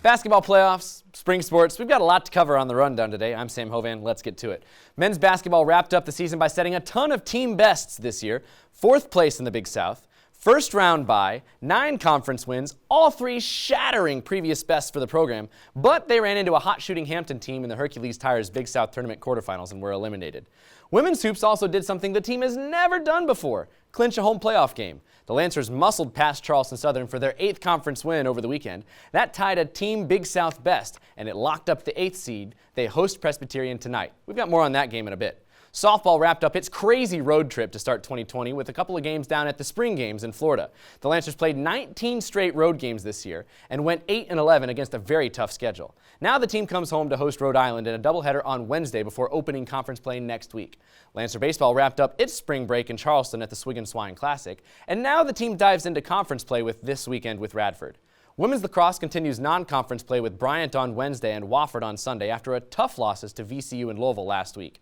Basketball playoffs, spring sports, we've got a lot to cover on the rundown today. I'm Sam Hovan. Let's get to it. Men's basketball wrapped up the season by setting a ton of team bests this year. 4th place in the Big South, first round bye, 9 conference wins, all 3 shattering previous bests for the program. But they ran into a hot shooting Hampton team in the Hercules Tires Big South Tournament quarterfinals and were eliminated. Women's hoops also did something the team has never done before, clinch a home playoff game. The Lancers muscled past Charleston Southern for their 8th conference win over the weekend. That tied a team Big South best, and it locked up the 8th seed. They host Presbyterian tonight. We've got more on that game in a bit. Softball wrapped up its crazy road trip to start 2020 with a couple of games down at the Spring Games in Florida. The Lancers played 19 straight road games this year and went 8-11 against a very tough schedule. Now the team comes home to host Rhode Island in a doubleheader on Wednesday before opening conference play next week. Lancer Baseball wrapped up its spring break in Charleston at the Swig and Swine Classic, and now the team dives into conference play with this weekend with Radford. Women's lacrosse continues non-conference play with Bryant on Wednesday and Wofford on Sunday after a tough losses to VCU and Louisville last week.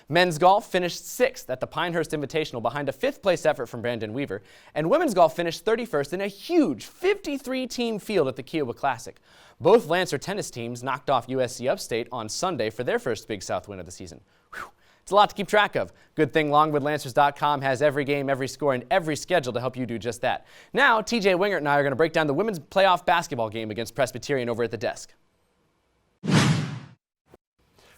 Men's golf finished 6th at the Pinehurst Invitational behind a 5th-place effort from Brandon Weaver, and women's golf finished 31st in a huge 53-team field at the Kiowa Classic. Both Lancer tennis teams knocked off USC Upstate on Sunday for their first Big South win of the season. Whew. It's a lot to keep track of. Good thing LongwoodLancers.com has every game, every score, and every schedule to help you do just that. Now, TJ Wingert and I are going to break down the women's playoff basketball game against Presbyterian over at the desk.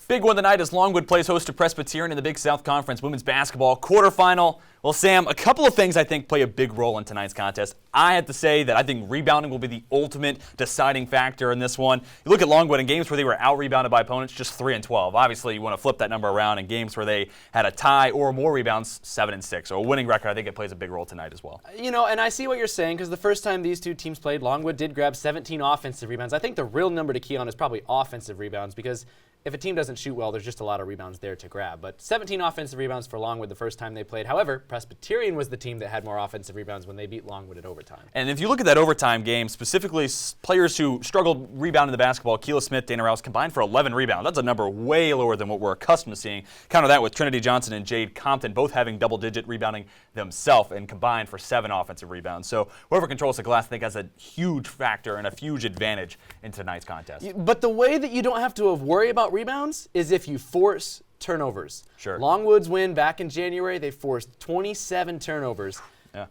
Big one tonight as Longwood plays host to Presbyterian in the Big South Conference women's basketball quarterfinal. Well, Sam, a couple of things I think play a big role in tonight's contest. I have to say that I think rebounding will be the ultimate deciding factor in this one. You look at Longwood in games where they were out-rebounded by opponents, just 3-12. Obviously, you want to flip that number around in games where they had a tie or more rebounds, 7-6. So a winning record, I think it plays a big role tonight as well. You know, and I see what you're saying because the first time these two teams played, Longwood did grab 17 offensive rebounds. I think the real number to key on is probably offensive rebounds because if a team doesn't shoot well, there's just a lot of rebounds there to grab. But 17 offensive rebounds for Longwood the first time they played. However, Presbyterian was the team that had more offensive rebounds when they beat Longwood at overtime. And if you look at that overtime game, specifically players who struggled rebounding the basketball, Keela Smith, Dana Rouse combined for 11 rebounds. That's a number way lower than what we're accustomed to seeing. Counter that with Trinity Johnson and Jade Compton both having double-digit rebounding themselves and combined for 7 offensive rebounds. So whoever controls the glass, I think, has a huge factor and a huge advantage in tonight's contest. But the way that you don't have to worry about rebounds is if you force turnovers. Sure. Longwood's win back in January, they forced 27 turnovers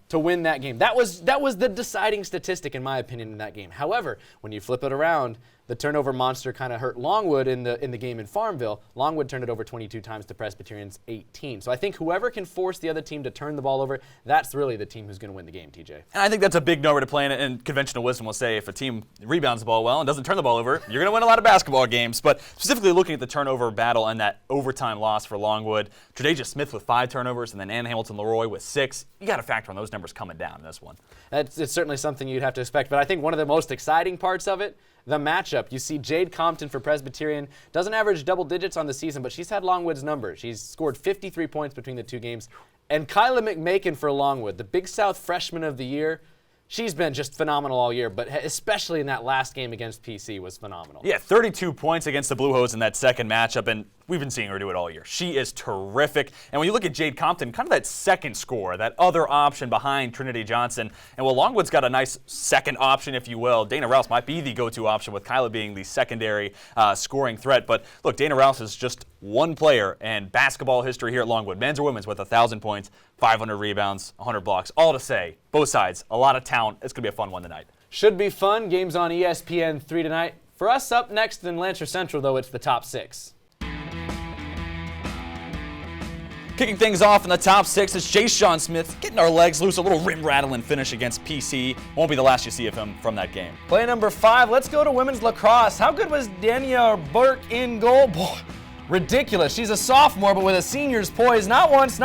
to win that game. That was the deciding statistic, in my opinion, in that game. However, when you flip it around, the turnover monster kind of hurt Longwood in the game in Farmville. Longwood turned it over 22 times to Presbyterian's 18. So I think whoever can force the other team to turn the ball over, that's really the team who's going to win the game, TJ. And I think that's a big number to play in, and conventional wisdom will say if a team rebounds the ball well and doesn't turn the ball over, you're going to win a lot of basketball games. But specifically looking at the turnover battle and that overtime loss for Longwood, Tredasia Smith with 5 turnovers and then Ann Hamilton-Leroy with 6. You got to factor on those numbers coming down in this one. It's certainly something you'd have to expect. But I think one of the most exciting parts of it, the matchup. You see Jade Compton for Presbyterian doesn't average double digits on the season, but she's had Longwood's number. She's scored 53 points between the 2 games. And Kyla McMakin for Longwood, the Big South Freshman of the Year. She's been just phenomenal all year, but especially in that last game against PC was phenomenal. Yeah, 32 points against the Blue Hose in that second matchup, and we've been seeing her do it all year. She is terrific. And when you look at Jade Compton, kind of that second scorer, that other option behind Trinity Johnson, and while Longwood's got a nice second option, if you will, Dana Rouse might be the go-to option with Kyla being the secondary scoring threat. But look, Dana Rouse is just one player in basketball history here at Longwood, men's or women's, with 1,000 points, 500 rebounds, 100 blocks. All to say, both sides, a lot of talent. It's going to be a fun one tonight. Should be fun. Games on ESPN 3 tonight. For us up next in Lancer Central, though, it's the top 6. Kicking things off in the top 6 is Jay-Sean Smith getting our legs loose. A little rim-rattling finish against PC. Won't be the last you see of him from that game. Play number 5. Let's go to women's lacrosse. How good was Dania Burke in goal? Boy, ridiculous. She's a sophomore, but with a senior's poise. Not once,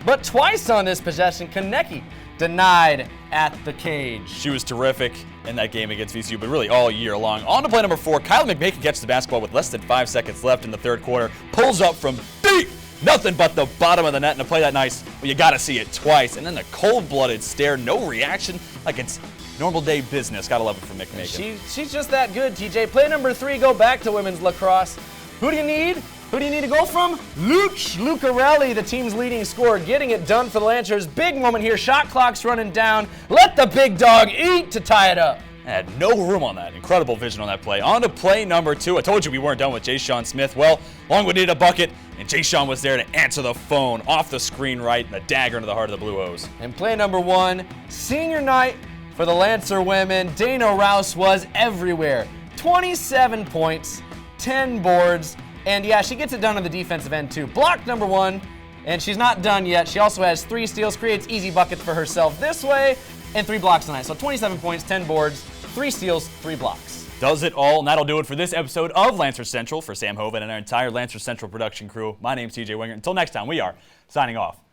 but twice on this possession. Konecki denied at the cage. She was terrific in that game against VCU, but really all year long. On to play number 4. Kyla McMakin gets the basketball with less than 5 seconds left in the third quarter. Pulls up from deep. Nothing but the bottom of the net, and to play that nice, well, you got to see it twice. And then the cold-blooded stare, no reaction, like it's normal day business. Got to love it from McMakin. She's just that good, TJ. Play number 3, go back to women's lacrosse. Who do you need? Who do you need to go from? Lucarelli, the team's leading scorer, getting it done for the Lancers. Big moment here. Shot clock's running down. Let the big dog eat to tie it up. Had no room on that. Incredible vision on that play. On to play number 2. I told you we weren't done with Jay-Sean Smith. Well, Longwood needed a bucket, and Jay-Sean was there to answer the phone off the screen right, and a dagger into the heart of the Blue Hose. And play number 1, senior night for the Lancer women. Dana Rouse was everywhere. 27 points, 10 boards, and yeah, she gets it done on the defensive end too. Block number 1, and she's not done yet. She also has 3 steals, creates easy buckets for herself this way, and 3 blocks tonight. So 27 points, 10 boards, 3 steals, 3 blocks. Does it all, and that'll do it for this episode of Lancer Central. For Sam Hovan and our entire Lancer Central production crew, my name's TJ Winger. Until next time, we are signing off.